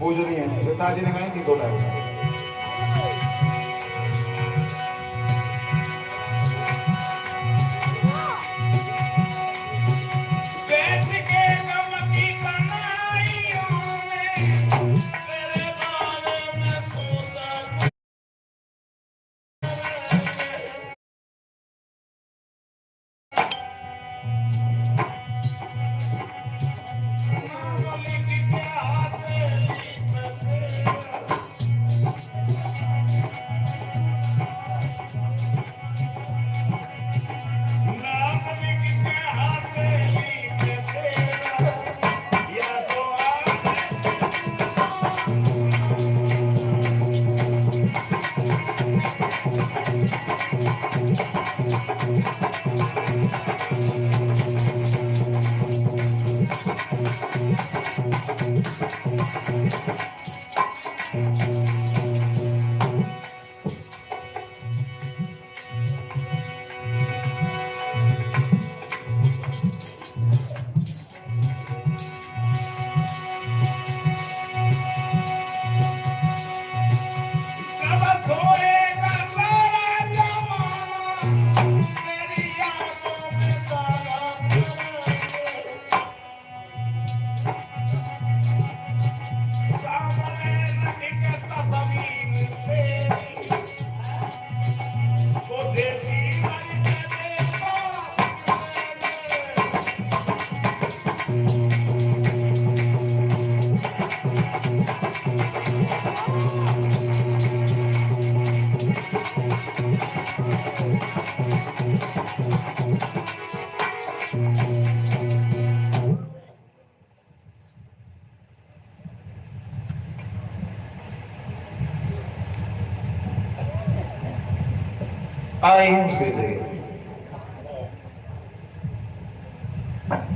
पूजनी है पिताजी ने कहा कि बोला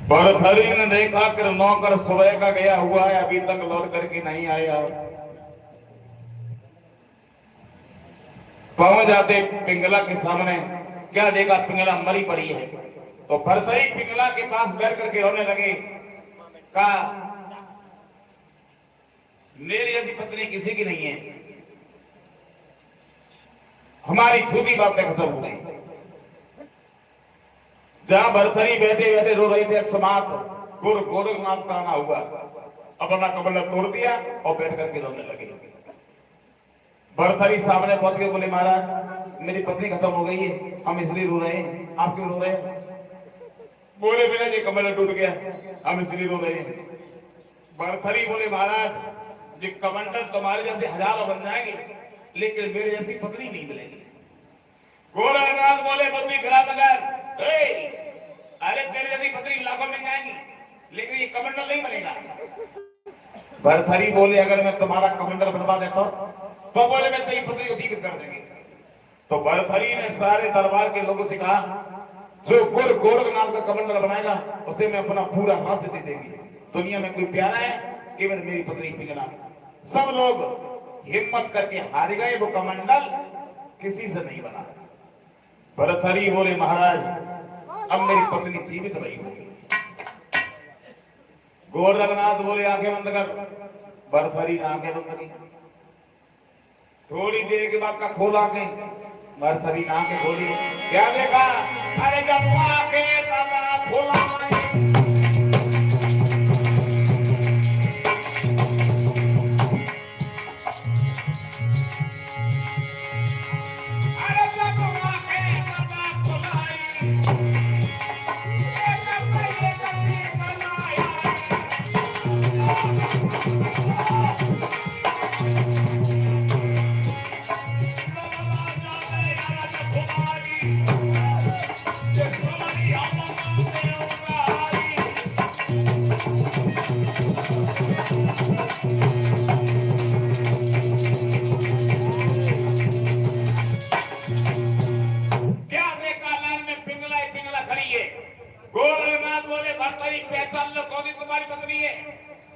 भरथरी ने देखा कि नौकर सुबह का गया हुआ है, अभी तक लौट करके नहीं आया। पहुंच जाते पिंगला के सामने, क्या देखा पिंगला मरी पड़ी है। तो भरथरी पिंगला के पास बैठ करके रोने लगे। कहा मेरी ऐसी पत्नी किसी की नहीं है, हमारी छूती बातें खत्म हो गई। जहां भरथरी बैठे बैठे रो रही थे, समात गोरखनाथ का आना हुआ, अपना कमंडल तोड़ दिया और बैठ करके रोने लगे। भरथरी सामने पहुंच के बोले महाराज मेरी पत्नी खत्म हो गई है, हम इसलिए रो रहे हैं, आप क्यों रो रहे हैं? बोले बिना ये कमंडल टूट गया, हम इसलिए रो रहे हैं। भरथरी बोले महाराज ये कमंडल तुम्हारे जैसे हजारों बन जाएंगे, लेकिन मेरे जैसी पत्नी नहीं मिलेगी। गोरखनाथ बोले पत्नी खराब अगर अरे तेरे जैसी पत्नी लाखों में जाएंगी, लेकिन ये कमंडल नहीं बनेगा। भरथरी बोले अगर मैं तुम्हारा कमंडल बनवा देता तो बोले मैं तेरी पत्नी को जीवित कर देंगे। तो भरथरी ने सारे दरबार के लोगों से कहा जो गोरखनाथ का कमंडल बनाएगा उसे मैं अपना पूरा राज्य दे देंगे। दुनिया में कोई प्यारा है केवल मेरी पत्नी पिंगला। सब लोग हिम्मत करके हार गए, वो कमंडल किसी से नहीं बना। भरथरी बोले महाराज अब मेरी पत्नी जीवित रही होगी। गोरखनाथ बोले आंखें बंद कर। भरथरी ने आंखें बंद की। थोड़ी देर के बाद का खोल आंखें। भरथरी ने आंखें खोली, क्या देखा? अरे जब आंखें तब खोला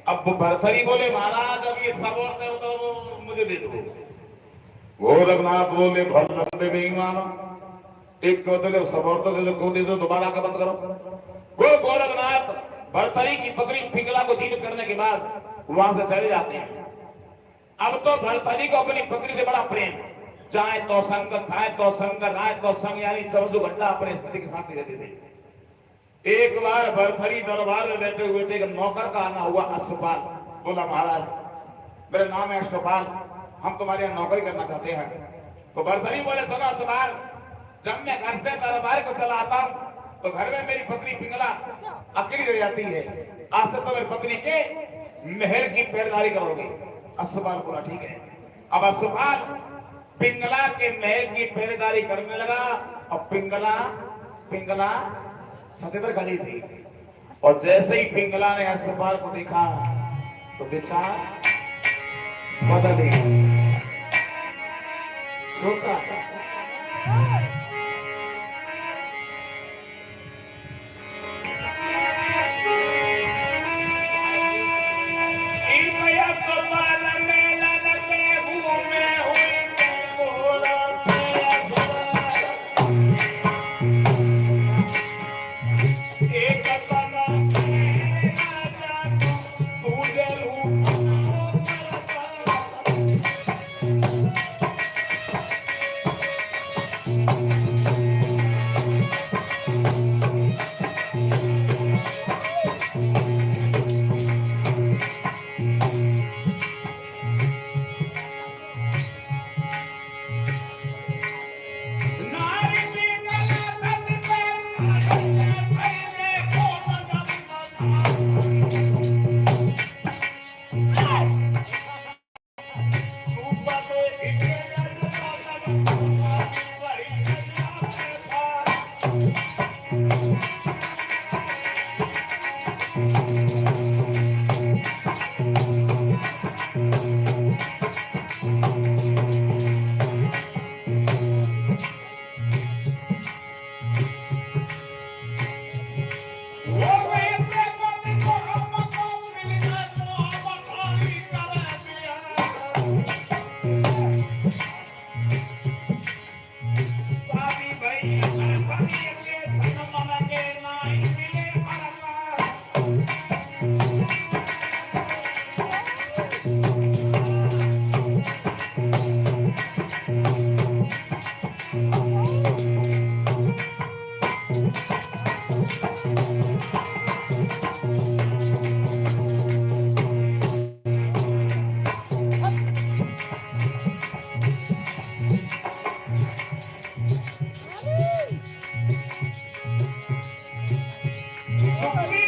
अब भरथरी बोले महाराज अब ये सब औरतें हो तो मुझे दे दो। गोरखनाथ बोले भरथरी बेईमान, एक को दे सब औरतों दे दो, क्यों दे दो? दोबारा का बंद करो। वो गोरखनाथ भरथरी की पत्नी पिंगला को दीन करने के बाद वहां से चले जाते हैं। अब तो भरथरी को अपनी पत्नी से बड़ा प्रेम, चाहे तो संग, खाए तो संग, राय तो संग, यानी 24 घंटा अपने स्त्री के साथ रहते थे। एक बार भरथरी दरबार में बैठे हुए थे, एक नौकर का आना हुआ अश्वपाल। बोला महाराज मेरा नाम है अश्वपाल, हम तुम्हारे यहाँ नौकरी करना चाहते हैं। तो भरथरी बोले सुनो अश्वपाल, जब मैं घर से दरबार को चला आता हूं तो घर में मेरी पत्नी पिंगला अकेली रह जाती है। आज से तो मेरी पत्नी के महल की पहरेदारी करोगे। अश्वपाल बोला ठीक है। अब अश्वपाल पिंगला के महल की पहरेदारी करने लगा और पिंगला छत पर खड़ी थी। और जैसे ही पिंगला ने अश्वपाल को देखा तो विचार बदल गया। सोचा Come